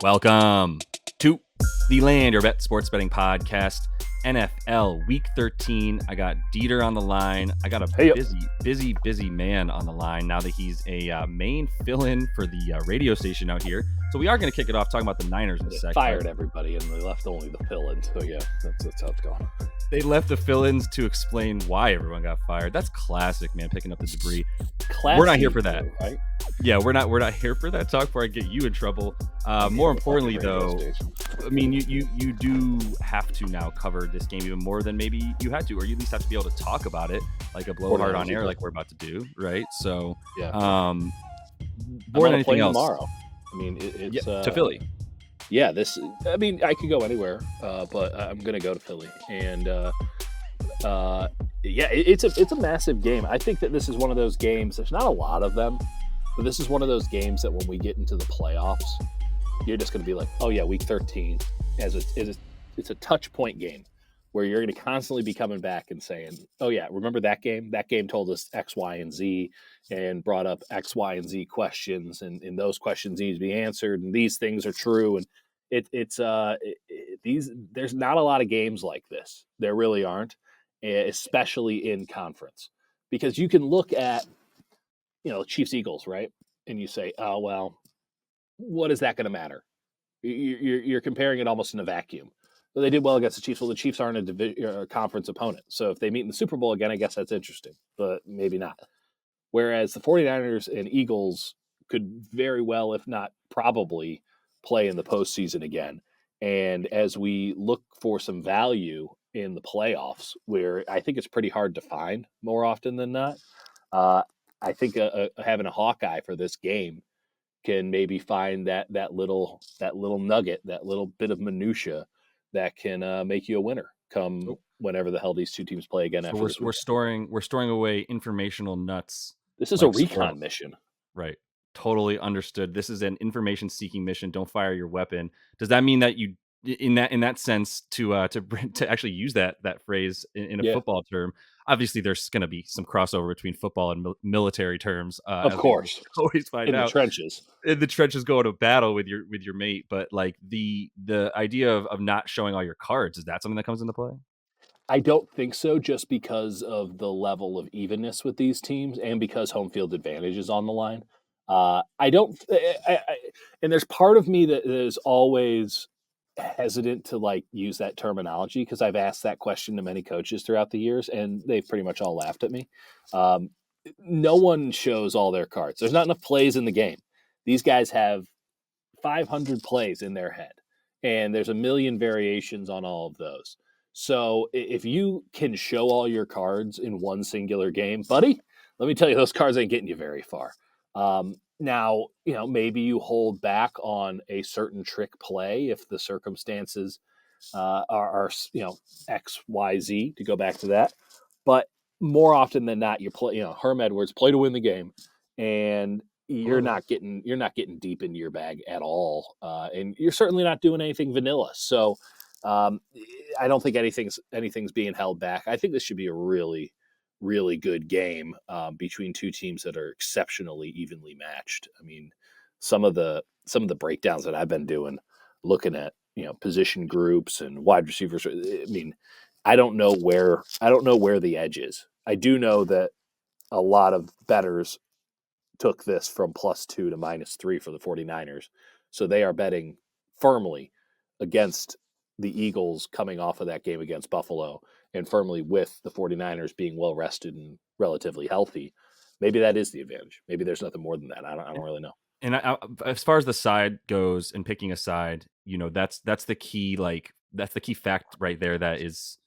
Welcome to the Land Your Bet Sports Betting Podcast, NFL Week 13. I got Dieter on the line. I got a busy man on the line now that he's a main fill-in for the radio station out here. So we are going to kick it off talking about the Niners in a second. Fired everybody, and they left only the fill-in. So yeah, that's how it's going. They left the fill-ins to explain why everyone got fired. That's classic, man. Picking up the debris. We're not here for that, right? Yeah, we're not here for that talk before I get you in trouble. More importantly, though, I mean, you do have to now cover this game even more than maybe you had to, or you at least have to be able to talk about it like a blowhard on air, like we're about to do, right? So, yeah. More than anything else, tomorrow. I mean, it's to Philly. Yeah, I mean, I could go anywhere, but I'm gonna go to Philly, and it's a massive game. I think that this is one of those games. There's not a lot of them, but this is one of those games that when we get into the playoffs, you're just going to be like, oh yeah, week 13, it's a touch point game where you're going to constantly be coming back and saying, oh yeah, remember that game? That game told us X, Y, and Z and brought up X, Y, and Z questions, and those questions need to be answered, and these things are true. And there's not a lot of games like this. There really aren't, especially in conference, because you can look at, Chiefs Eagles, right? And you say, oh, well, what is that going to matter? You're comparing it almost in a vacuum. So they did well against the Chiefs. Well, the Chiefs aren't a conference opponent. So if they meet in the Super Bowl again, I guess that's interesting, but maybe not. Whereas the 49ers and Eagles could very well, if not probably, play in the postseason again. And as we look for some value in the playoffs, where I think it's pretty hard to find more often than not, I think having a Hawkeye for this game can maybe find that little nugget, that little bit of minutia that can make you a winner come whenever the hell these two teams play again. So we're storing away informational nuts. This is like a recon mission, right? Totally understood. This is an information seeking mission. Don't fire your weapon. Does that mean that you, in that sense, to actually use that phrase in a football term? Obviously, there's going to be some crossover between football and military terms. Of course, always find out the trenches. In the trenches, going to battle with your mate. But like the idea of not showing all your cards, is that something that comes into play? I don't think so, just because of the level of evenness with these teams, and because home field advantage is on the line. And there's part of me that is always hesitant to use that terminology, because I've asked that question to many coaches throughout the years, and they've pretty much all laughed at me. No one shows all their cards. There's not enough plays in the game. These guys have 500 plays in their head, and there's a million variations on all of those. So if you can show all your cards in one singular game, buddy, let me tell you, those cards ain't getting you very far. Now, maybe you hold back on a certain trick play if the circumstances are X, Y, Z, to go back to that. But more often than not, you play, Herm Edwards, play to win the game, and you're not getting deep into your bag at all, and you're certainly not doing anything vanilla. So I don't think anything's being held back. I think this should be a really, really good game between two teams that are exceptionally evenly matched. I mean, some of the breakdowns that I've been doing, looking at position groups and wide receivers. I mean, I don't know where the edge is. I do know that a lot of bettors took this from +2 to -3 for the 49ers, so they are betting firmly against the Eagles coming off of that game against Buffalo, and firmly with the 49ers being well rested and relatively healthy. Maybe that is the advantage. Maybe there's nothing more than that. I don't really know. And as far as the side goes and picking a side, that's the key. That's the key fact right there. That is,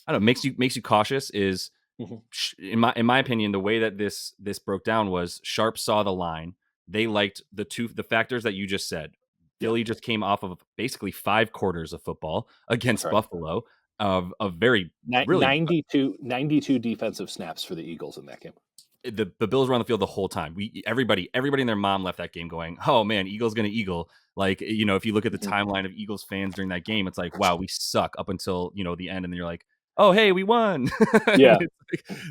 I don't know, makes you cautious. Is in my opinion, the way that this broke down was Sharp saw the line. They liked the factors that you just said. Philly just came off of basically 5 quarters of football against Buffalo, of very 92 defensive snaps for the Eagles in that game. The Bills were on the field the whole time. Everybody and their mom left that game going, oh man, Eagles going to Eagle. If you look at the timeline of Eagles fans during that game, it's like, wow, we suck up until, the end. And then you're like, oh, hey, we won. Yeah.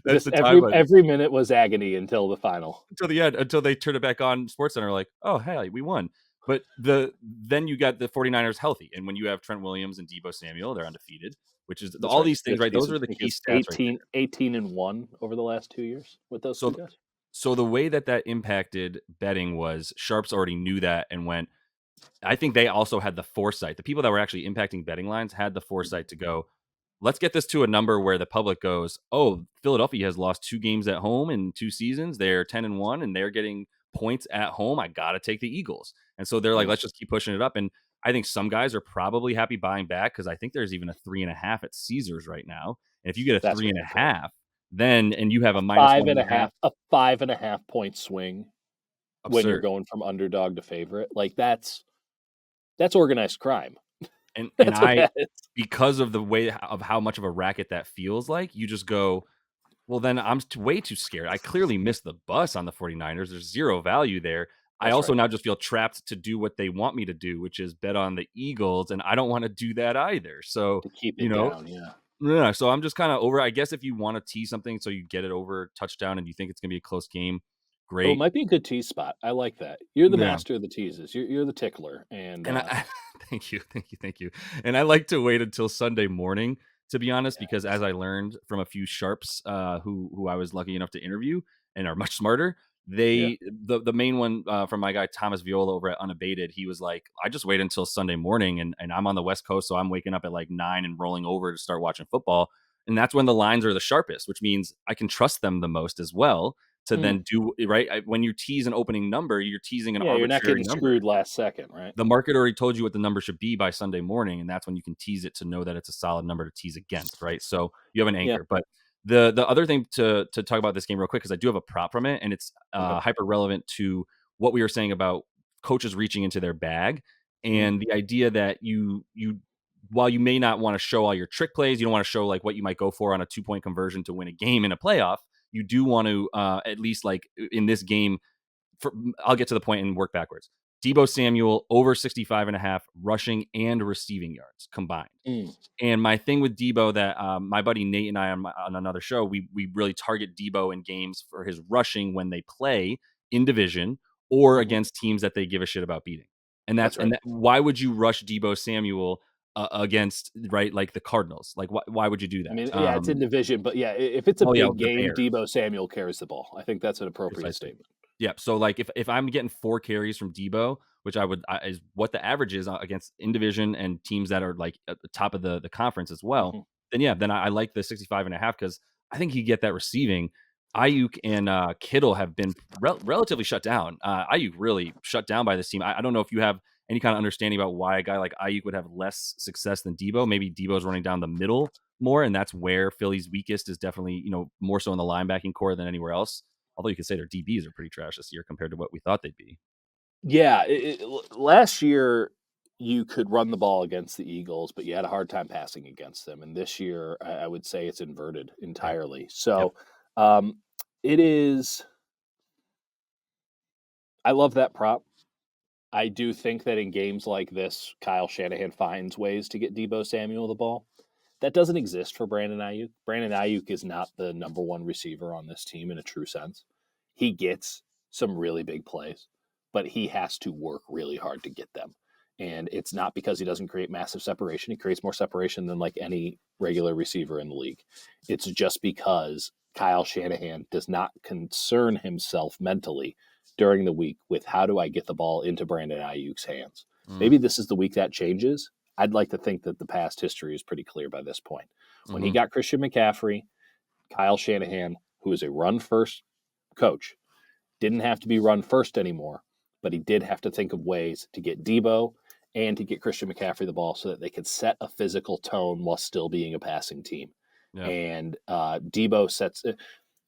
That's every minute was agony until the final. Until the end, until they turn it back on SportsCenter, like, oh, hey, we won. But then you got the 49ers healthy. And when you have Trent Williams and Deebo Samuel, they're undefeated, which is That's all right. these things, Which right? means Those I are the think key it's stats right there. 18-1 over the last 2 years with those two So guys. so the way that impacted betting was sharps already knew that and went, I think they also had the foresight. The people that were actually impacting betting lines had the foresight to go, let's get this to a number where the public goes, oh, Philadelphia has lost 2 games at home in 2 seasons. They're 10-1 and they're getting points at home. I got to take the Eagles. And so they're like, Mm, let's just keep pushing it up. And I think some guys are probably happy buying back because I think there's even a 3.5 at Caesars right now. And if you get a that's three and a ridiculous. half, then and you have A a minus five one and and a a half, half, a 5.5 point swing when you're absurd. going from underdog to favorite. Like that's organized crime. And That's what I that is. because of the way of how much of a racket that feels like, you just go, well, then I'm way too scared. I clearly missed the bus on the 49ers. There's zero value there. I That's also right. now just feel trapped to do what they want me to do, which is bet on the Eagles, and I don't want to do that either. So, To keep you it know, down, yeah. yeah, so I'm just kind of over. I guess if you want to tee something so you get it over touchdown and you think it's going to be a close game, Oh, it great. might be a good tease spot. I like that. You're the Yeah. master of the teases. You're the tickler, and And I thank you, thank you, thank you. And I like to wait until Sunday morning, to be honest, because as yes. I learned from a few sharps who I was lucky enough to interview and are much smarter, Yeah. the main one from my guy Thomas Viola over at Unabated, he was like, I just wait until Sunday morning, and I'm on the West Coast, so I'm waking up at like 9 and rolling over to start watching football, and that's when the lines are the sharpest, which means I can trust them the most as well to Mm. then do right. When you tease an opening number, you're teasing an Yeah, you're not arbitrary getting number. screwed last second, right? The market already told you what the number should be by Sunday morning, and that's when you can tease it to know that it's a solid number to tease against, right? So you have an Yeah. anchor. But the other thing to talk about this game real quick, because I do have a prop from it, and it's Okay. hyper relevant to what we were saying about coaches reaching into their bag Mm. and the idea that you while you may not want to show all your trick plays, you don't want to show like what you might go for on a 2-point conversion to win a game in a playoff. You do want to at least like in this game for, I'll get to the point and work backwards. Deebo Samuel over 65.5 rushing and receiving yards combined. Mm. And my thing with Deebo that my buddy Nate and I on another show, we really target Deebo in games for his rushing when they play in division or Mhm. against teams that they give a shit about beating. And That's right. why would you rush Deebo Samuel against right like the Cardinals? Like why would you do I that? mean, yeah, it's in division, but yeah, if it's a Oh yeah, big the game, Bears Deebo Samuel carries the ball. I think that's an appropriate precisely. statement. Yep. So like if I'm getting 4 carries from Debo, which is what the average is against in division and teams that are like at the top of the conference as well, Mhm. then yeah, then I like the 65.5 because I think you get that receiving. Ayuk and Kittle have been relatively shut down. Ayuk really shut down by this team. I don't know if you have any kind of understanding about why a guy like Ayuk would have less success than Debo. Maybe Debo's running down the middle more, and that's where Philly's weakest is definitely, more so in the linebacking core than anywhere else. Although you could say their DBs are pretty trash this year compared to what we thought they'd be. Yeah, last year you could run the ball against the Eagles, but you had a hard time passing against them. And this year, I would say it's inverted Right. entirely. Yep. So um, it is. I love that prop. I do think that in games like this, Kyle Shanahan finds ways to get Debo Samuel the ball. That doesn't exist for Brandon Ayuk. Brandon Ayuk is not the number one receiver on this team in a true sense. He gets some really big plays, but he has to work really hard to get them. And it's not because he doesn't create massive separation. He creates more separation than like any regular receiver in the league. It's just because Kyle Shanahan does not concern himself mentally during the week with how do I get the ball into Brandon Ayuk's hands. Mm, Maybe this is the week that changes. I'd like to think that the past history is pretty clear by this point. When he mhm. got Christian McCaffrey, Kyle Shanahan, who is a run first coach, didn't have to be run first anymore, but he did have to think of ways to get Debo and to get Christian McCaffrey the ball so that they could set a physical tone while still being a passing team. Yep. And Debo sets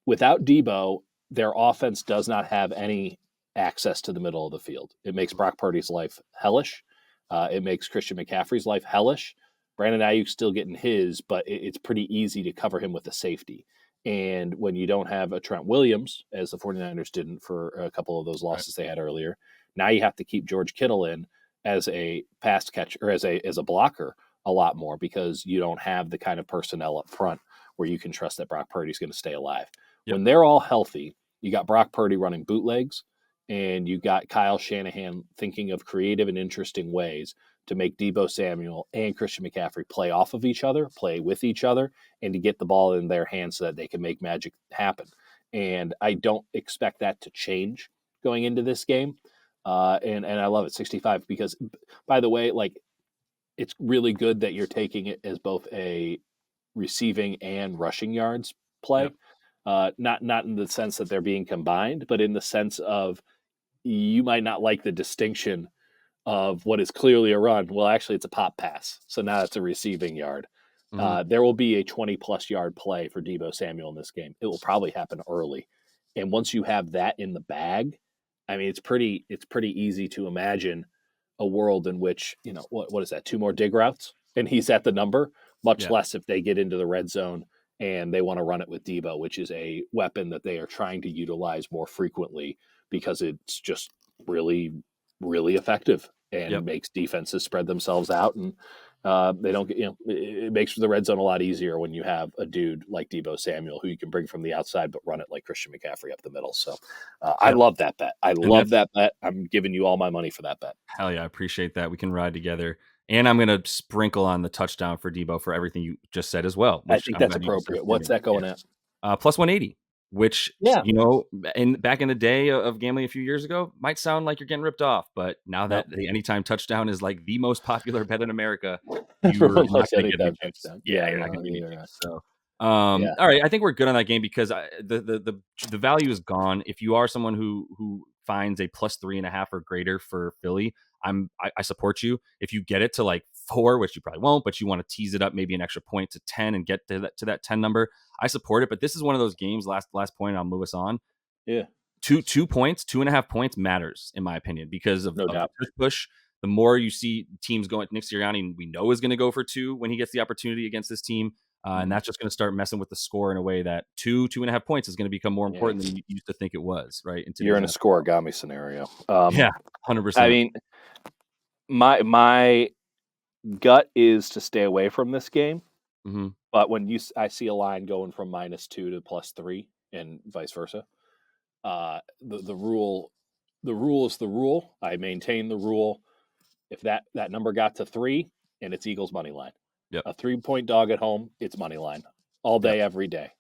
without Debo, their offense does not have any access to the middle of the field. It makes Brock Purdy's life hellish. It makes Christian McCaffrey's life hellish. Brandon Ayuk's still getting his, but it's pretty easy to cover him with a safety. And when you don't have a Trent Williams, as the 49ers didn't for a couple of those Right. losses they had earlier, now you have to keep George Kittle in as a pass catcher or as a blocker a lot more because you don't have the kind of personnel up front where you can trust that Brock Purdy's going to stay alive. Yep. When they're all healthy, you got Brock Purdy running bootlegs. and you got Kyle Shanahan thinking of creative and interesting ways to make Deebo Samuel and Christian McCaffrey play off of each other, play with each other, and to get the ball in their hands so that they can make magic happen. And I don't expect that to change going into this game. And I love it, 65, because, by the way, like, it's really good that you're taking it as both a receiving and rushing yards Yep. play. Not in the sense that they're being combined, but in the sense of you might not like the distinction of what is clearly a run. Well, actually, it's a pop pass, so now it's a receiving yard. Hmm. There will be a 20-plus yard play for Deebo Samuel in this game. It will probably happen early, and once you have that in the bag, I mean, it's pretty easy to imagine a world in which, what is that, two more dig routes and he's at the number. Much Yeah. less if they get into the red zone and they want to run it with Deebo, which is a weapon that they are trying to utilize more frequently because it's just really, really effective and Yep. makes defenses spread themselves out, and they don't get, it makes the red zone a lot easier when you have a dude like Deebo Samuel who you can bring from the outside but run it like Christian McCaffrey up the middle. So I Yep. love that bet. I And love that's that bet. I'm giving you all my money for that bet. hell yeah. I appreciate that. We can ride together. And I'm gonna sprinkle on the touchdown for Debo for everything you just said as well, I which think I'm that's glad you just said appropriate. for What's me. that Yeah. going at? Plus 180, which, Yeah. back in the day of gambling a few years ago, might sound like you're getting ripped off, but now No. that the anytime touchdown is like the most popular bet in America, you're Everyone not loves gonna get any anytime juice. touchdown. Yeah, Yeah, you're not no, gonna get any you're right. juice. So, Yeah. all right, I think we're good on that game because the value is gone. If you are someone who finds a plus 3.5 or greater for Philly, I support you. If you get it to like 4, which you probably won't, but you want to tease it up maybe an extra point to 10 and get to that 10 number, I support it. But this is one of those games. Last point, I'll move us on. Yeah. 2 points, 2.5 points matters in my opinion because No of the doubt. push. The more you see teams going, Nick Sirianni, we know is going to go for 2 when he gets the opportunity against this team. And Mhm. that's just going to start messing with the score in a way that 2.5 points is going to become more Yeah. important than you used to think it was, right? In You're today's in a NFL. scoregami scenario. Yeah, I 100%. mean, my gut is to stay away from this game, Hmm. but when I see a line going from -2 to +3 and vice versa, the rule is the rule. I maintain the rule. If that number got to 3 and it's Eagles money line, Yep. a 3-point dog at home, it's money line all Yep. day, every day.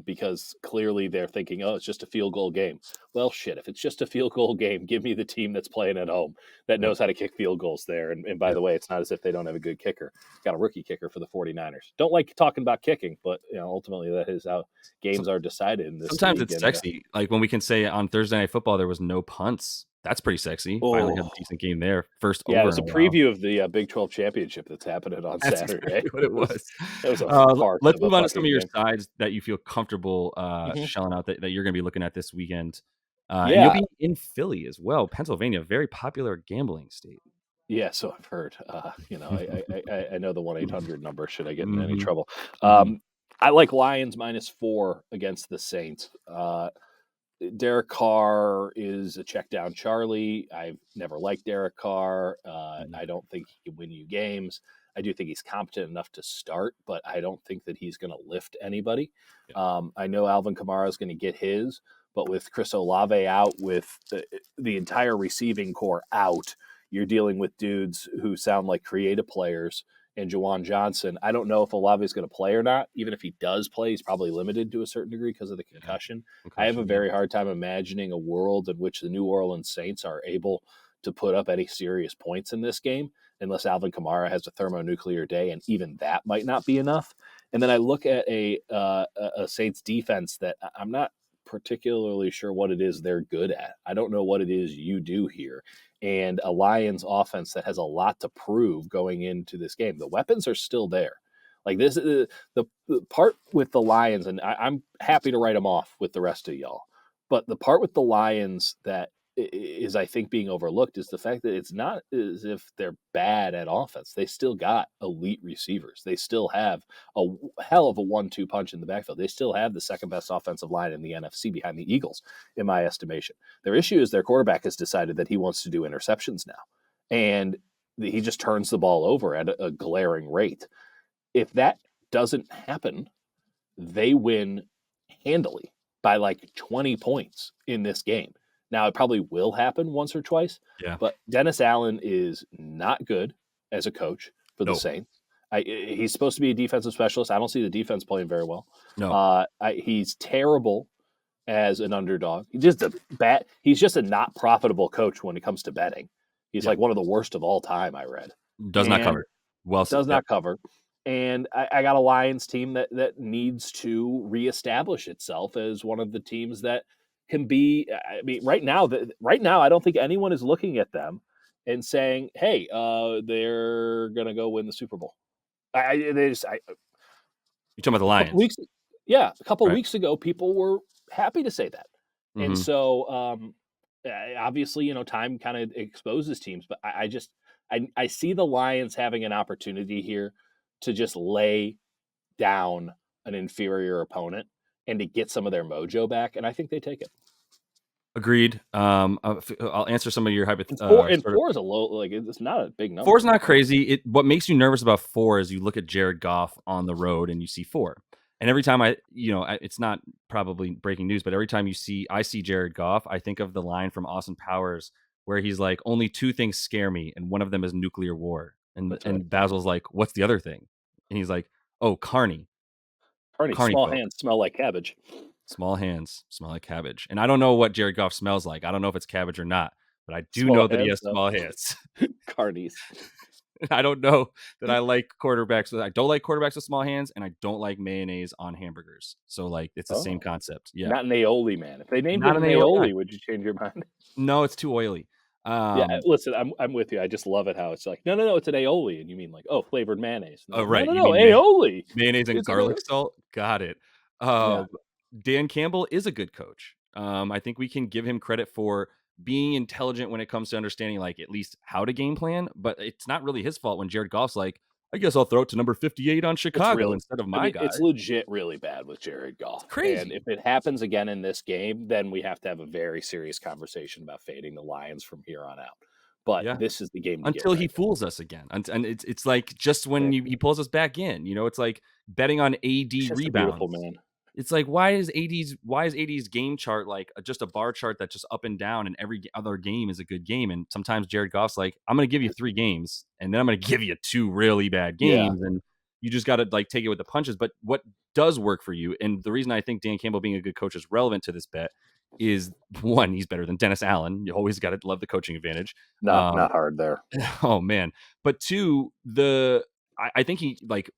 Because clearly they're thinking, oh, it's just a field goal game. Well, shit, if it's just a field goal game, give me the team that's playing at home that Yep. knows how to kick field goals there. And by Yep. the way, it's not as if they don't have a good kicker. Got a rookie kicker for the 49ers. Don't like talking about kicking, but ultimately that is how games are decided in this Sometimes league. it's And sexy. Like when we can say on Thursday Night Football there was no punts. That's pretty sexy. Finally had a oh, decent game there. First yeah, it over was in a a while. preview of the Big 12 championship that's happening on That's Saturday. exactly what it It was was. it was a farce Let's of a move on to some of fucking your game. sides that you feel comfortable Mhm. shelling out that you're going to be looking at this weekend. And you'll Yeah, be in Philly as well. Pennsylvania, very popular gambling state. yeah. So I've heard. I know the 1-800 number. Should I get in any Hmm. trouble? Hmm. I like Lions -4 against the Saints. Derek Carr is a check down Charlie. I've never liked Derek Carr. Hmm. I don't think he can win you games. I do think he's competent enough to start, but I don't think that he's going to lift anybody. Yeah. I know Alvin Kamara is going to get his, but with Chris Olave out, with the entire receiving core out, you're dealing with dudes who sound like creative players. And Jawan Johnson, I don't know if Olave is going to play or not. Even if he does play, he's probably limited to a certain degree because of the Yeah. concussion. I have a Concussion. Yeah. very hard time imagining a world in which the New Orleans Saints are able to put up any serious points in this game unless Alvin Kamara has a thermonuclear day, and even that might not be enough. And then I look at a Saints defense that I'm not particularly sure what it is they're good at. I don't know what it is you do here. And a Lions offense that has a lot to prove going into this game. The weapons are still there. Like this, the part with the Lions, and I'm happy to write them off with the rest of y'all. But the part with the Lions that is, I think, being overlooked is the fact that it's not as if they're bad at offense. They still got elite receivers. They still have a hell of a 1-2 punch in the backfield. They still have the second best offensive line in the NFC behind the Eagles, in my estimation. Their issue is their quarterback has decided that he wants to do interceptions now, and he just turns the ball over at a glaring rate. If that doesn't happen, they win handily by like 20 points in this game. Now, it probably will happen once or twice, Yeah. but Dennis Allen is not good as a coach for the No. Saints. He's supposed to be a defensive specialist. I don't see the defense playing very well. No. He's terrible as an underdog. He's just a not profitable coach when it comes to betting. He's Yeah. like one of the worst of all time, I read. Does not And cover. Well said. does Yep. not cover. And I got a Lions team that needs to reestablish itself as one of the teams that can be. I mean, right now, I don't think anyone is looking at them and saying, "Hey, they're gonna go win the Super Bowl." They just, You're talking about the a couple Lions. weeks, yeah, a couple Right. weeks ago, people were happy to say that, and Mhm. so obviously, time kind of exposes teams, but I see the Lions having an opportunity here to just lay down an inferior opponent and to get some of their mojo back, and I think they take it. Agreed. I'll answer some of your And four and sort of. four is a low, like it's not a big number. 4 is not crazy. What makes you nervous about 4 is you look at Jared Goff on the road and you see 4. And every time it's not probably breaking news, but every time I see Jared Goff, I think of the line from Austin Powers where he's like, "Only 2 things scare me, and one of them is nuclear war." And That's right. and Basil's like, "What's the other thing?" And he's like, "Oh, Carney, Carney small folk. hands smell like cabbage. Small hands smell like cabbage." And I don't know what Jared Goff smells like. I don't know if it's cabbage or not, but I do Small know that he hands, has though. small hands. Carnies. I don't know that I like quarterbacks. I don't like quarterbacks with small hands, and I don't like mayonnaise on hamburgers. So, like, it's the same Oh, concept. Yeah, not an aioli man. If they named not it an an aioli. aioli, would you change your mind? No, it's too oily. Yeah, Um, listen, I'm with you. I just love it how it's like, no, no, no, it's an aioli, and you mean like, oh, flavored mayonnaise? And they're oh, like, no, right. no, You no, mean aioli. mayonnaise and It's an garlic aioli. salt? Got it. Yeah, Dan Campbell is a good coach. I think we can give him credit for being intelligent when it comes to understanding, like, at least how to game plan. But it's not really his fault when Jared Goff's like, "I guess I'll throw it to number 58 on it's Chicago real. instead of I my mean, guy." it's legit really bad with Jared It's Goff, and crazy. if it happens again in this game, then we have to have a very serious conversation about fading the Lions from here on out. But Yeah. this is the game to get Until he right. fools us again, and it's like just when Yeah. he pulls us back in, it's like betting on He's AD just a beautiful rebounds. man. It's like why is AD's game chart like just a bar chart that's just up and down, and every other game is a good game, and sometimes Jared Goff's like, "I'm gonna give you 3 games, and then I'm gonna give you 2 really bad Yeah, games, and you just gotta, like, take it with the punches." But what does work for you, and the reason I think Dan Campbell being a good coach is relevant to this bet is, 1, he's better than Dennis Allen. You always gotta love the coaching advantage. not Um, hard there. Oh man, but two, I think he like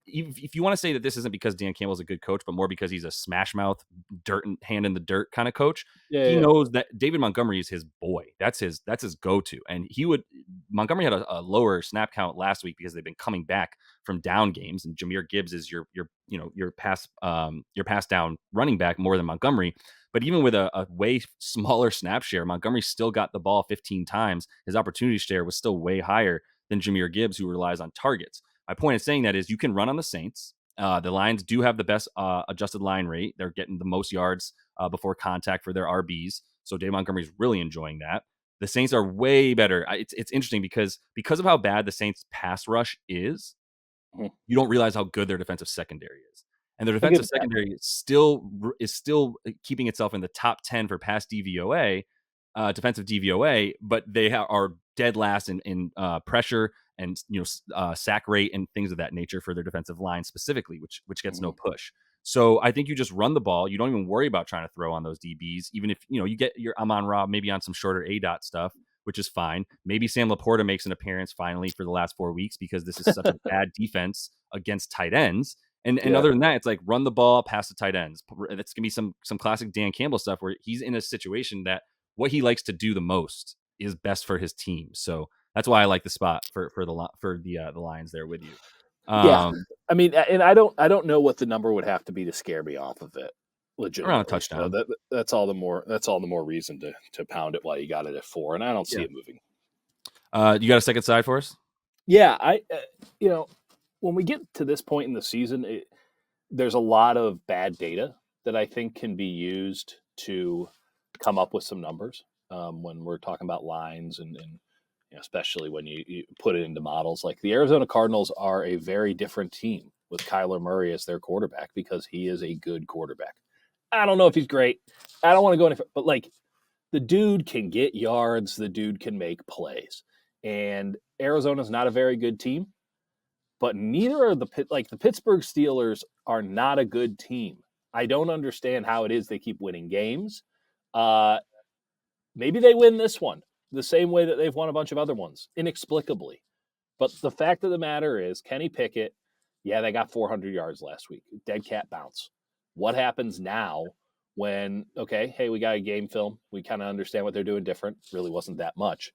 if you want to say that this isn't because Dan Campbell's a good coach, but more because he's a smash mouth, dirt and hand in the dirt kind of coach. Yeah, He yeah, yeah. knows that David Montgomery is his boy. That's his go to, and Montgomery had a lower snap count last week because they've been coming back from down games, and Jameer Gibbs is your pass down running back more than Montgomery. But even with a way smaller snap share, Montgomery still got the ball 15 times. His opportunity share was still way higher than Jameer Gibbs, who relies on targets. My point in saying that is you can run on the Saints. The Lions do have the best adjusted line rate. They're getting the most yards before contact for their RBs. So Dave Montgomery's really enjoying that. The Saints are way better. It's interesting because of how bad the Saints pass rush is, Mhm. you don't realize how good their defensive secondary is. And their I give defensive it that. secondary is still keeping itself in the top 10 for pass DVOA, defensive DVOA, but they are dead last in pressure and sack rate and things of that nature for their defensive line specifically, which gets no Mhm. push. So I think you just run the ball. You don't even worry about trying to throw on those DBs, even if you get your Amon Ra maybe on some shorter A dot stuff, which is fine. Maybe Sam Laporta makes an appearance finally for the last 4 weeks because this is such a bad defense against tight ends. And Yeah. other than that, it's like run the ball, pass the tight ends. That's gonna be some classic Dan Campbell stuff where he's in a situation that what he likes to do the most is best for his team. So that's why I like the spot for the Lions there with you. Yeah. Um, I mean, and I don't know what the number would have to be to scare me off of it Around a legitimately. So touchdown. that's all the more reason to pound it while you got it at 4, and I don't see Yeah. it moving. You got a second side for us? Yeah, you know, when we get to this point in the season, there's a lot of bad data that I think can be used to come up with some numbers when we're talking about lines and especially when you put it into models. Like the Arizona Cardinals are a very different team with Kyler Murray as their quarterback because he is a good quarterback. I don't know if he's great. I don't want to go any, but like the dude can get yards, the dude can make plays. And Arizona's not a very good team, but neither are the Pittsburgh Steelers are not a good team. I don't understand how it is they keep winning games. Maybe they win this one the same way that they've won a bunch of other ones, inexplicably. But the fact of the matter is, Kenny Pickett, yeah, they got 400 yards last week. Dead cat bounce. What happens now when, okay, hey, we got a game film. We kind of understand what they're doing different. Really wasn't that much.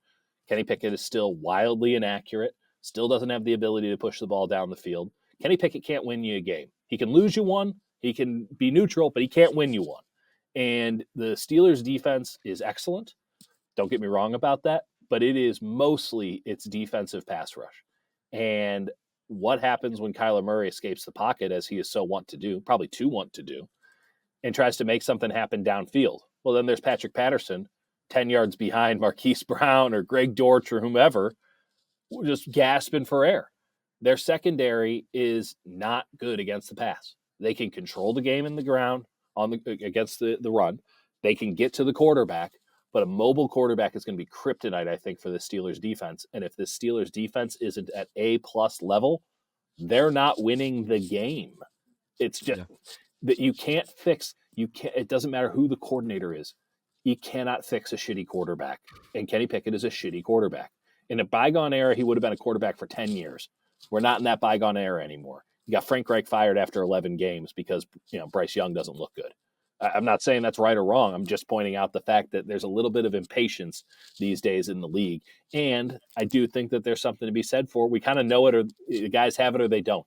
Kenny Pickett is still wildly inaccurate, still doesn't have the ability to push the ball down the field. Kenny Pickett can't win you a game. He can lose you one. He can be neutral, but he can't win you one. And the Steelers' defense is excellent. Don't get me wrong about that, but it is mostly its defensive pass rush. And what happens when Kyler Murray escapes the pocket, as he is so wont to do, probably too wont to do, and tries to make something happen downfield? Well, then there's Patrick Patterson, 10 yards behind Marquise Brown or Greg Dortch or whomever, just gasping for air. Their secondary is not good against the pass. They can control the game in the ground against the run. They can get to the quarterback, but a mobile quarterback is going to be kryptonite, I think, for the Steelers defense. And if the Steelers defense isn't at A+ level, they're not winning the game. It's just that you can't fix. It doesn't matter who the coordinator is. You cannot fix a shitty quarterback. And Kenny Pickett is a shitty quarterback. In a bygone era, he would have been a quarterback for 10 years. We're not in that bygone era anymore. You got Frank Reich fired after 11 games because Bryce Young doesn't look good. I'm not saying that's right or wrong. I'm just pointing out the fact that there's a little bit of impatience these days in the league. And I do think that there's something to be said for. We kind of know it, or the guys have it or they don't.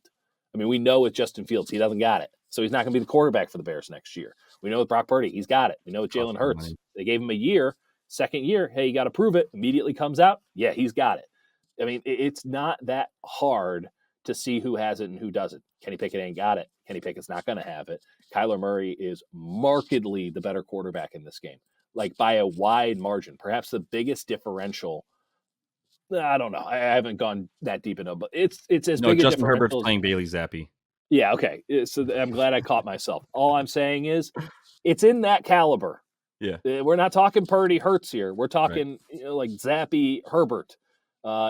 I mean, we know with Justin Fields, he doesn't got it. So he's not going to be the quarterback for the Bears next year. We know with Brock Purdy, he's got it. We know with Jalen Hurts, they gave him a year. Second year, hey, you got to prove it. Immediately comes out, yeah, he's got it. I mean, it's not that hard to see who has it and who doesn't. Kenny Pickett ain't got it. Kenny Pickett's not going to have it. Kyler Murray is markedly the better quarterback in this game, like by a wide margin, perhaps the biggest differential. I don't know. I haven't gone that deep into it, but it's as big a Justin Herbert's differential. playing Bailey Zappi. Yeah, okay. So I'm glad I caught myself. All I'm saying is it's in that caliber. Yeah. We're not talking Purdy Hurts here. We're talking like Zappy Herbert.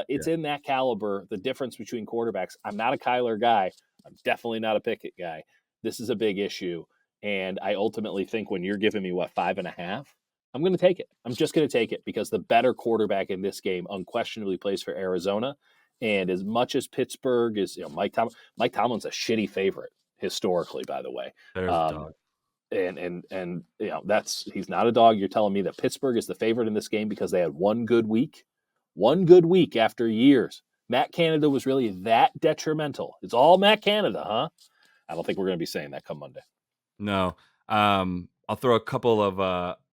It's in that caliber, the difference between quarterbacks. I'm not a Kyler guy. I'm definitely not a Pickett guy. This is a big issue. And I ultimately think when you're giving me, 5.5, I'm going to take it. I'm just going to take it because the better quarterback in this game unquestionably plays for Arizona. And as much as Pittsburgh is, Mike Tomlin's a shitty favorite historically, by the way. There's a dog. And he's not a dog. You're telling me that Pittsburgh is the favorite in this game because they had one good week after years. Matt Canada was really that detrimental. It's all Matt Canada, huh? I don't think we're going to be saying that come Monday. No. I'll throw a couple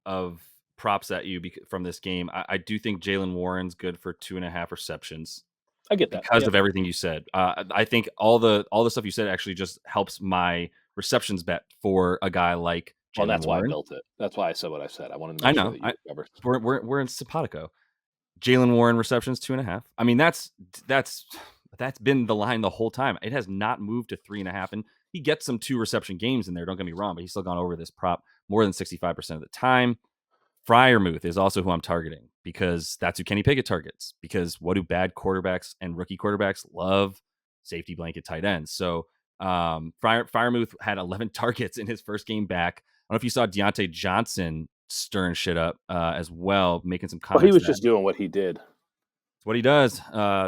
of props at you from this game. I do think Jaylen Warren's good for 2.5 receptions. I get that because of everything you said. I think all the stuff you said actually just helps my receptions bet for a guy like Jaylen Warren. That's why I built it. That's why I said what I said. I wanted to make sure that you covered. We're in simpatico. Jaylen Warren receptions 2.5. I mean, that's been the line the whole time. It has not moved to 3.5, and he gets some 2 reception games in there. Don't get me wrong, but he's still gone over this prop more than 65% of the time. Freiermuth is also who I'm targeting because that's who Kenny Pickett targets. Because what do bad quarterbacks and rookie quarterbacks love? Safety blanket tight ends. So Freiermuth had 11 targets in his first game back. I don't know if you saw Deontay Johnson stirring shit up as well, making some comments. Well, he was just doing what he did. It's what he does.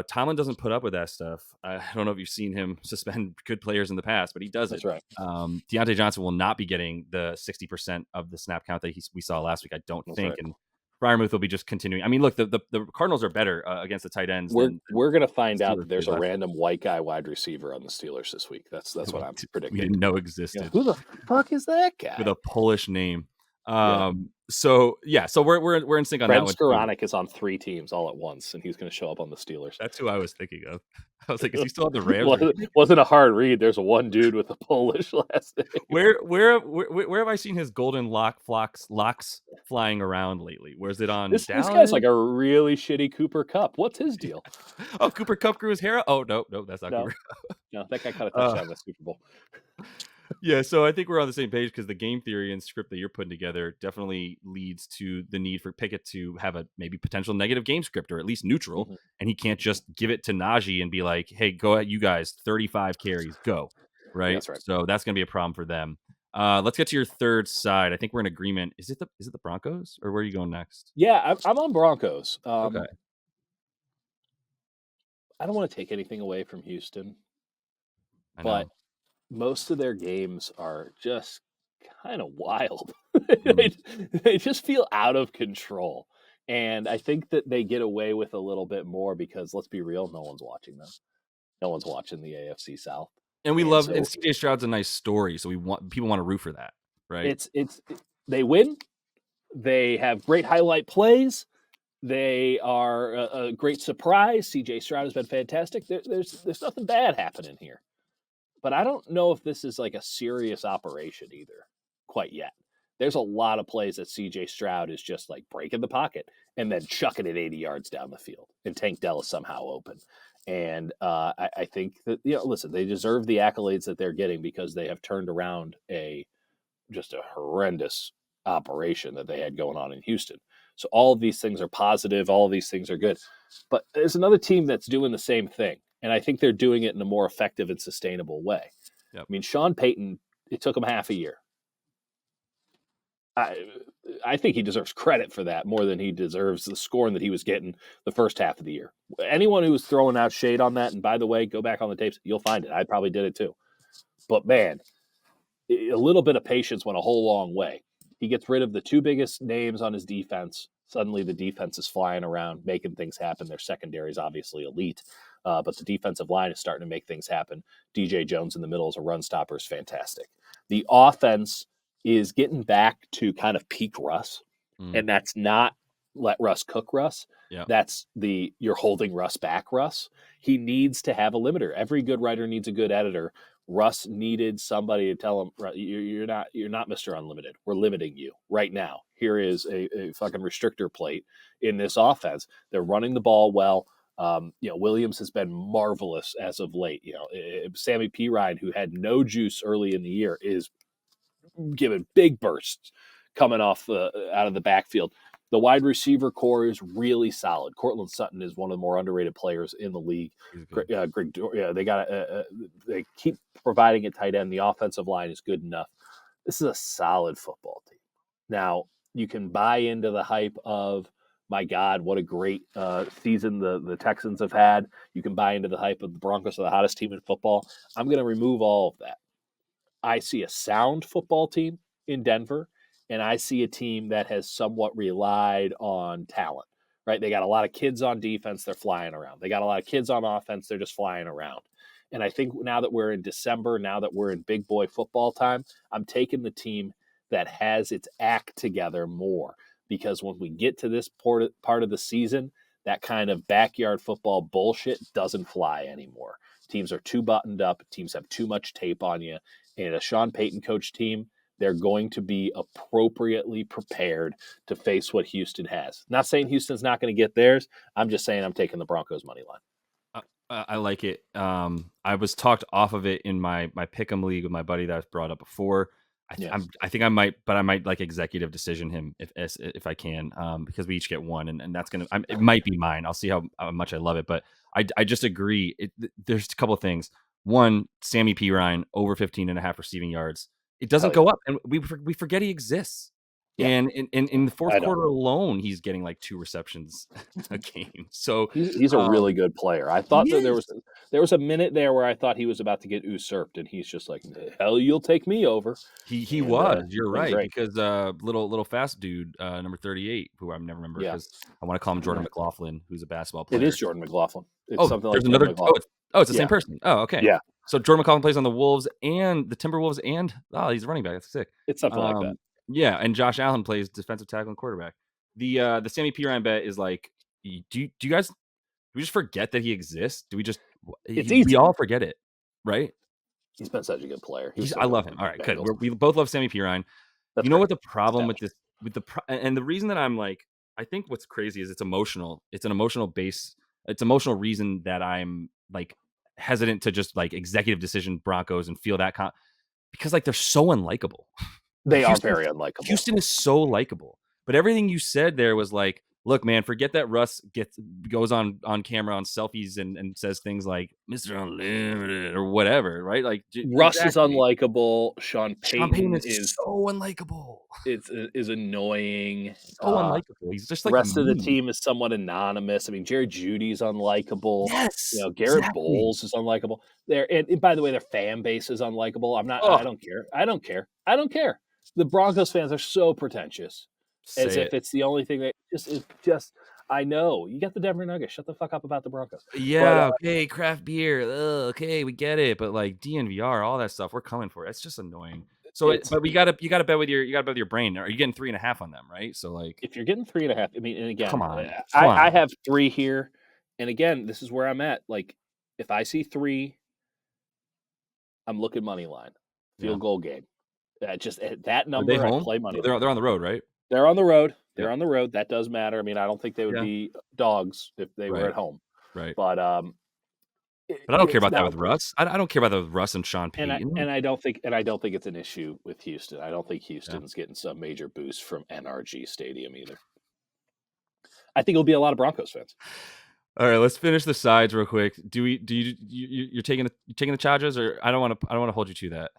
Tomlin doesn't put up with that stuff. I don't know if you've seen him suspend good players in the past, but he does it. That's right. Deontay Johnson will not be getting the 60% of the snap count that we saw last week, I don't think. Right. And Freiermuth will be just continuing. I mean, look, the Cardinals are better against the tight ends. We're going to find out that there's a random white guy wide receiver on the Steelers this week. That's what I'm predicting. We didn't know existed. Who the fuck is that guy? With a Polish name. So we're in sync on that one. Skoranek is on 3 teams all at once, and he's going to show up on the Steelers. That's who I was thinking of. I was like, is he still on the Rams? Wasn't a hard read. There's one dude with a Polish last name. Where have I seen his golden locks flying around lately? Where's it on? This guy's like a really shitty Cooper Kupp. What's his deal? Cooper Kupp grew his hair out? Oh no, that's not Cooper. No, that guy kind of touched out in the Super Bowl. Yeah, so I think we're on the same page because the game theory and script that you're putting together definitely leads to the need for Pickett to have a maybe potential negative game script or at least neutral, Mhm, and he can't mhm. just give it to Najee and be like, "Hey, go ahead, you guys, 35 carries, go." Yeah, Right? that's right. So that's gonna be a problem for them. Let's get to your third side. I think we're in agreement. Is it the Broncos or where are you going next? Yeah, I'm on Broncos. Okay, I don't want to take anything away from Houston, I but know. most of their games are just kind of wild. Mm. they, they just feel out of control. And I think that they get away with a little bit more because let's be real, no one's watching them. No one's watching the AFC South. And we And love and so CJ Stroud's a nice story, so we want people want to root for that, right? they win, they have great highlight plays. They are a great surprise. CJ Stroud has been fantastic. There's nothing bad happening here. But I don't know if this is like a serious operation either, quite yet. There's a lot of plays that CJ Stroud is just like breaking the pocket and then chucking it 80 yards down the field, and Tank Dell is somehow open. And I think that, listen, they deserve the accolades that they're getting because they have turned around just a horrendous operation that they had going on in Houston. So all of these things are positive, all of these things are good. But there's another team that's doing the same thing, and I think they're doing it in a more effective and sustainable way. Yep. I mean, Sean Payton, it took him half a year. I I think he deserves credit for that more than he deserves the scoring that he was getting the first half of the year. Anyone who was throwing out shade on that, and by the way, go back on the tapes, you'll find it. I probably did it too. But man, a little bit of patience went a whole long way. He gets rid of the two biggest names on his defense. Suddenly, the defense is flying around, making things happen. Their secondary is obviously elite, but the defensive line is starting to make things happen. DJ Jones in the middle as a run stopper is fantastic. The offense is getting back to kind of peak Russ, Mm. and that's not let Russ cook Russ. Yeah. That's the you're holding Russ back, Russ. He needs to have a limiter. Every good writer needs a good editor. Russ needed somebody to tell him, you're not Mr. Unlimited. We're limiting you right now. Here is a fucking restrictor plate in this offense. They're running the ball well. Williams has been marvelous as of late. Sammy P. Ryan, who had no juice early in the year, is giving big bursts coming off out of the backfield. The wide receiver core is really solid. Cortland Sutton is one of the more underrated players in the league. He's good. They keep providing at tight end. The offensive line is good enough. This is a solid football team. Now you can buy into the hype of, my God, what a great season the Texans have had. You can buy into the hype of the Broncos are the hottest team in football. I'm going to remove all of that. I see a sound football team in Denver, and I see a team that has somewhat relied on talent, right? They got a lot of kids on defense, they're flying around. They got a lot of kids on offense, they're just flying around. And I think now that we're in December, now that we're in big boy football time, I'm taking the team that has its act together more because when we get to this part of the season, that kind of backyard football bullshit doesn't fly anymore. Teams are too buttoned up, teams have too much tape on you, and a Sean Payton coach team, they're going to be appropriately prepared to face what Houston has. Not saying Houston's not going to get theirs. I'm just saying I'm taking the Broncos money line. I like it. I was talked off of it in my pick'em league with my buddy that I've brought up before. Yeah. I think I might, but I might like executive decision him if I can, because we each get one, and that's it might be mine. I'll see how much I love it, but I just agree. There's a couple of things. One, Sammy P. Ryan over 15 and a half receiving yards. It doesn't Hell yeah. go up, and we forget he exists. Yeah. And in the fourth I know. quarter alone, he's getting like 2 receptions a game. So He's a really good player. I thought he that is. there was a minute there where I thought he was about to get usurped, and he's just like, hell, you'll take me over. He And was, you're he's been right, great. because, little fast dude, number 38, who I never remember Yeah. because I wanna call him Jordan Yeah. McLaughlin, who's a basketball It player. is Jordan McLaughlin. It's Oh, something there's like Jordan another McLaughlin. it's the same Yeah. person. Oh, okay. Yeah. So Jordan McLaughlin plays on the Wolves and the Timberwolves he's a running back, that's sick. It's something like that. Um, yeah, and Josh Allen plays defensive tackle and quarterback. The Sammy P. Ryan bet is like, do you guys do we just forget that he exists? Do we just It's we easy. all forget it, right? He's been such a good player. He was so I good love with him. the All right, good. Bengals. We both love Sammy P. Ryan. That's You know great. what the problem with Established. this and the reason that I'm like, I think what's crazy is it's emotional. It's an emotional base. It's emotional reason that I'm like hesitant to just like executive decision Broncos and feel that because like they're so unlikable. Like They are very unlikable. Houston is so likable. But everything you said there was like, look, man, forget that Russ goes on camera on selfies and says things like Mr. Unlimited or whatever, right? Like Russ is exactly. unlikable. Sean Sean Payton Payton is so unlikable. is annoying. So unlikable. He's just The like rest of the mean. team is somewhat anonymous. I mean, Jerry Judy's unlikable. Yes, Garrett exactly. Bowles is unlikable. And by the way, their fan base is unlikable. I Oh, don't care. I don't care. The Broncos fans are so pretentious, as say if it. it's the only thing that just. I know you got the Denver Nuggets. Shut the fuck up about the Broncos. But Yeah, okay, craft beer. Ugh, okay, we get it. But like DNVR, all that stuff, we're coming for it. It's just annoying. So, it's but you gotta bet with your brain. Are you getting 3.5 on them? Right. So like, if you're getting 3.5. I mean, and come again, on, I fine. have 3 here, and again, this is where I'm at. Like, if I see 3, I'm looking money line, Yeah. field goal game. Just at that Are they number, I home? play money They're line. on the road, right? They're on the road. Yep. They're on the road. That does matter. I mean, I don't think they would Yeah. be dogs if they were Right. at home. Right. But But I don't care it's about that now, with Russ. I don't care about that with Russ and Sean Payton. I don't think it's an issue with Houston. I don't think Yeah. Houston's getting some major boost from NRG Stadium either. I think it'll be a lot of Broncos fans. All right, let's finish the sides real quick. You're taking the Chargers, or I don't want to hold you to that.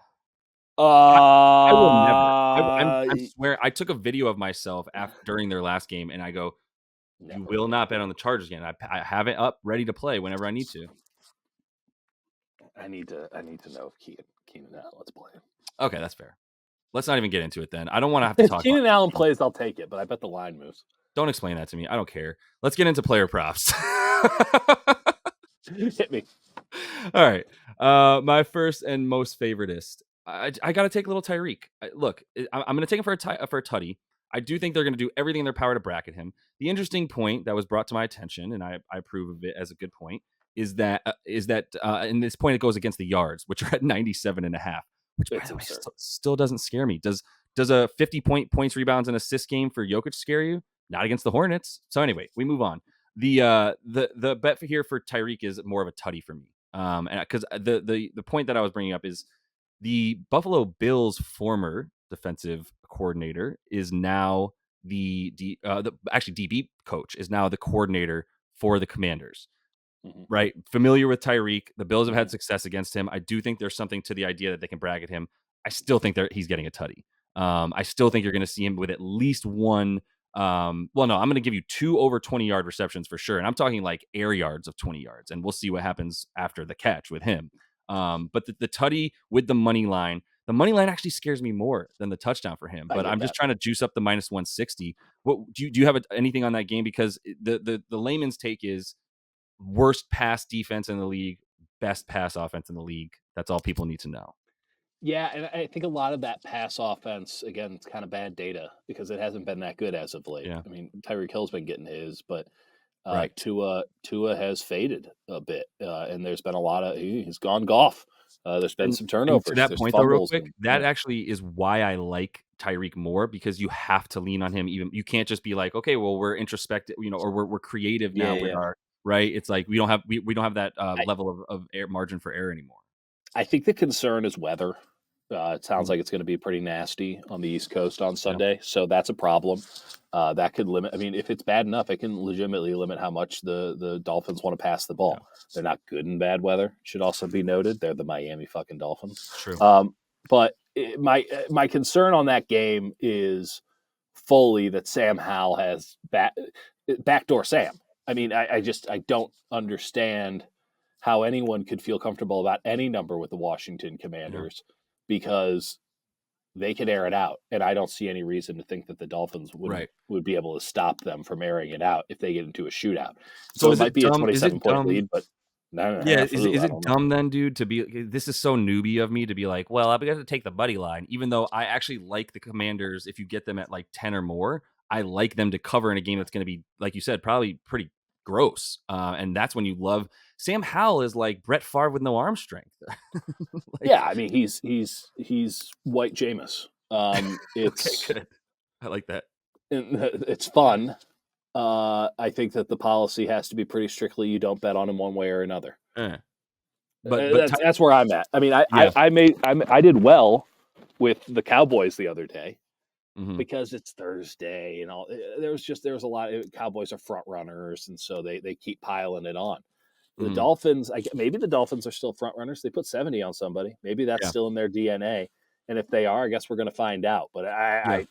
I will never. I'm Uh, swear. I took a video of myself during their last game, and I go, "You Never. will not bet on the Chargers again." I have it up, ready to play whenever I need to. I need to know if Keenan Allen. Let's play him. Okay, that's fair. Let's not even get into it then. I don't want to have to If talk about Keenan this Allen game. plays, I'll take it, but I bet the line moves. Don't explain that to me. I don't care. Let's get into player props. Hit me. All right. My first and most favoritist. I got to take little Tyreek. Look, I'm going to take him for a tutty. I do think they're going to do everything in their power to bracket him. The interesting point that was brought to my attention, and I approve of it as a good point, is that in this point it goes against the yards, which are at 97.5, which by It's the way absurd. still doesn't scare me. Does a 50 points, rebounds, and assist game for Jokic scare you? Not against the Hornets. So anyway, we move on. The bet here for Tyreek is more of a tutty for me. And because the point that I was bringing up is the Buffalo Bills former defensive coordinator is now the DB coach is now the coordinator for the Commanders. Mm-hmm. Right, familiar with Tyreek. The Bills have Mm-hmm. had success against him. I do think there's something to the idea that they can bracket him. I still think he's getting a tutty. I still think you're going to see him with at least one. Well, no, I'm going to give you 2 over 20-yard receptions for sure, and I'm talking like air yards of 20 yards, and we'll see what happens after the catch with him. But the tutty with the money line actually scares me more than the touchdown for him. I But get I'm just that. trying to juice up the minus 160. What do you have anything on that game? Because the layman's take is worst pass defense in the league, best pass offense in the league. That's all people need to know. Yeah, and I think a lot of that pass offense, again, it's kind of bad data because it hasn't been that good as of late. Yeah. I mean, Tyreek Hill's been getting his, but Right. Tua has faded a bit, and there's been a lot of he's gone golf. There's been some turnovers. And to that there's point, though, real fumbles. quick, that actually is why I like Tyreek more, because you have to lean on him. Even you can't just be like, okay, well, we're introspective, or we're creative now with our right. It's like we don't have that level of air margin for error anymore. I think the concern is weather. It sounds like it's going to be pretty nasty on the East Coast on Sunday, so that's a problem. That could limit. I mean, if it's bad enough, it can legitimately limit how much the Dolphins want to pass the ball. Yeah. They're not good in bad weather. Should also be noted. They're the Miami fucking Dolphins. True. But my concern on that game is fully that Sam Howell has backdoor Sam. I mean, I don't understand how anyone could feel comfortable about any number with the Washington Commanders because they could air it out, and I don't see any reason to think that the Dolphins would be able to stop them from airing it out if they get into a shootout. So it might be a 27-point lead, but yeah, is it dumb then, dude, to be? This is so newbie of me to be like, well, I'm going to take the money line, even though I actually like the Commanders. If you get them at like 10 or more, I like them to cover in a game that's going to be, like you said, probably pretty gross. And that's when you love Sam Howell is like Brett Favre with no arm strength. Yeah, I mean he's white Jameis. It's okay, good. I like that. It's fun. I think that the policy has to be pretty strictly you don't bet on him one way or another. but that's where I'm at. I mean, yeah. I did well with the Cowboys the other day Mhm. because it's Thursday and all. There was a lot. Cowboys are front runners, and so they keep piling it on. The Mhm. Dolphins, maybe the Dolphins are still front runners. They put 70 on somebody. Maybe that's Yeah. still in their DNA. And if they are, I guess we're going to find out. But Yeah.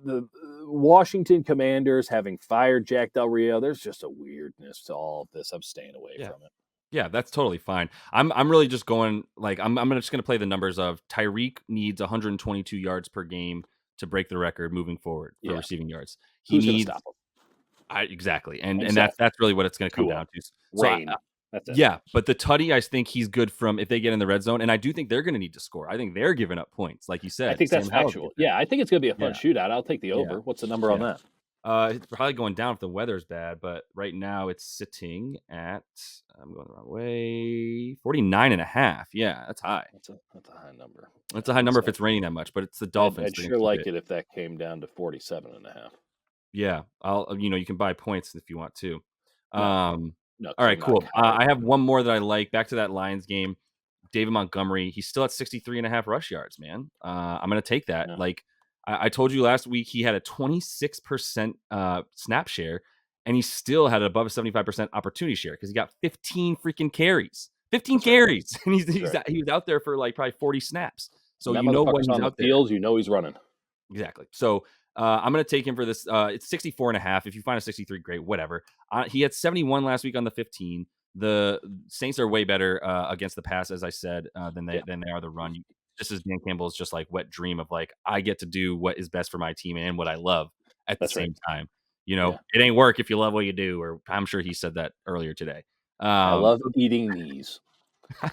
the Washington Commanders having fired Jack Del Rio, there's just a weirdness to all of this. I'm staying away Yeah. from it. Yeah, that's totally fine. I'm really just going like I'm just gonna play the numbers of Tyreek needs 122 yards per game to break the record moving forward for Yeah. receiving yards. He Who's going to needs stop him? exactly, and Himself. that's really what it's gonna come Tua. down to. So Rain. That's it. yeah, but the Tutty, I think he's good from if they get in the red zone, and I do think they're gonna need to score. I think they're giving up points, like you I said. think that's Sam Howell's factual. Yeah, I think it's going to be a fun yeah, shootout. I'll take the yeah, over. What's the number on yeah. that? It's probably going down if the weather's bad, but right now it's sitting at I'm going the wrong way. 49.5. Yeah, that's high. That's a high number. That's a high number if it's raining that much, but it's the Dolphins. I'd They're sure gonna keep like it if that came down to 47.5. Yeah, I'll you can buy points if you want to. No, All 'cause right, I'm not cool. coward. I have one more that I like. Back to that Lions game. David Montgomery, he's still at 63.5 rush yards, man. I'm gonna take that. Yeah. Like I told you last week, he had a 26% snap share, and he still had above a 75% opportunity share because he got 15 freaking carries. 15 That's right. carries. And he was out there for like probably 40 snaps. So When you that know when motherfucker's he's on the out there. field, you know he's running. Exactly. So I'm going to take him for this. It's 64.5. If you find a 63, great, whatever. He had 71 last week on the 15. The Saints are way better against the pass, as I said, than they are the run. This is Dan Campbell's just like wet dream of like, I get to do what is best for my team and what I love at the That's right. same time. Yeah. It ain't work if you love what you do, or I'm sure he said that earlier today. I love eating these. I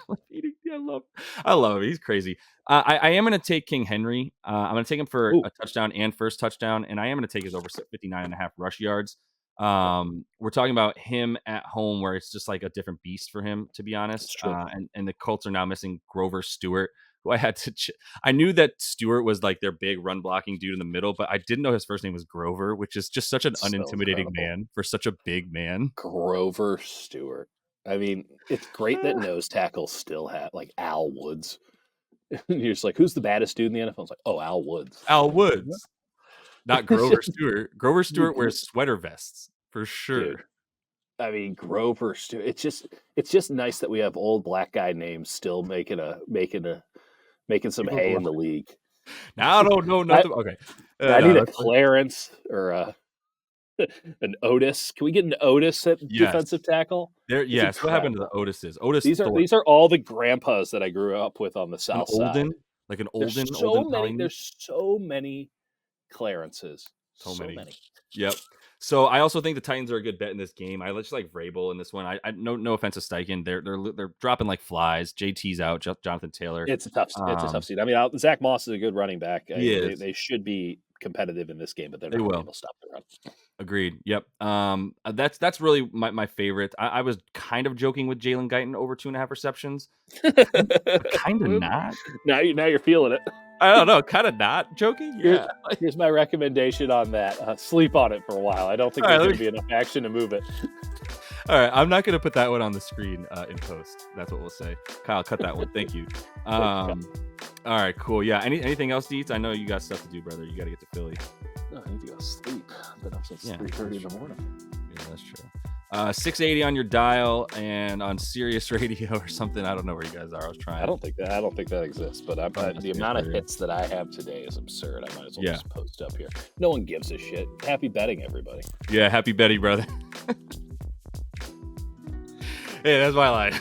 love him. He's crazy. I am going to take King Henry. I'm going to take him for a touchdown and first touchdown, and I am going to take his over 59.5 rush yards. We're talking about him at home, where it's just like a different beast for him, to be honest. And the Colts are now missing Grover Stewart, who I had to. I knew that Stewart was like their big run blocking dude in the middle, but I didn't know his first name was Grover, which is just such an unintimidating man for such a big man. Grover Stewart. I mean, it's great that nose tackles still have like Al Woods. You're just like, who's the baddest dude in the NFL? It's like, oh, Al Woods. Al Woods, not Grover Stewart. Grover Stewart wears sweater vests for sure. Dude. I mean, Grover Stewart. It's just nice that we have old black guy names still making some hay in the league. Now I don't know nothing. Okay, I need a Clarence or an Otis. Can we get an Otis at defensive tackle? Yes. What happened to the Otises? Otis. These are all the grandpas that I grew up with on the south side. Like an Olden. There's so many Clarences. So many. Yep. So I also think the Titans are a good bet in this game. I just like Vrabel in this one. I no offense to Steichen, they're dropping like flies. JT's out. Jonathan Taylor. It's a tough seed. I mean, Zach Moss is a good running back. They should be competitive in this game, but they're not going to be able to stop the run. Agreed. Yep. That's really my favorite. I was kind of joking with Jalen Guyton over 2.5 receptions. Kind of not. Now you're feeling it. I don't know. Kind of not joking. Yeah. Here's my recommendation on that. Sleep on it for a while. I don't think there's going to be enough action to move it. All right. I'm not going to put that one on the screen in post. That's what we'll say. Kyle, cut that one. Thank you. All right. Cool. Yeah. Anything else, Dietz? I know you got stuff to do, brother. You got to get to Philly. No, I need to go sleep. I've been up since 3:30 in the morning. Yeah, that's true. 680 on your dial and on Sirius Radio or something. I don't know where you guys are. I was trying. I don't think that exists. But the amount of hits that I have today is absurd. I might as well just post up here. No one gives a shit. Happy betting, everybody. Yeah, happy betting, brother. Hey, that's my line.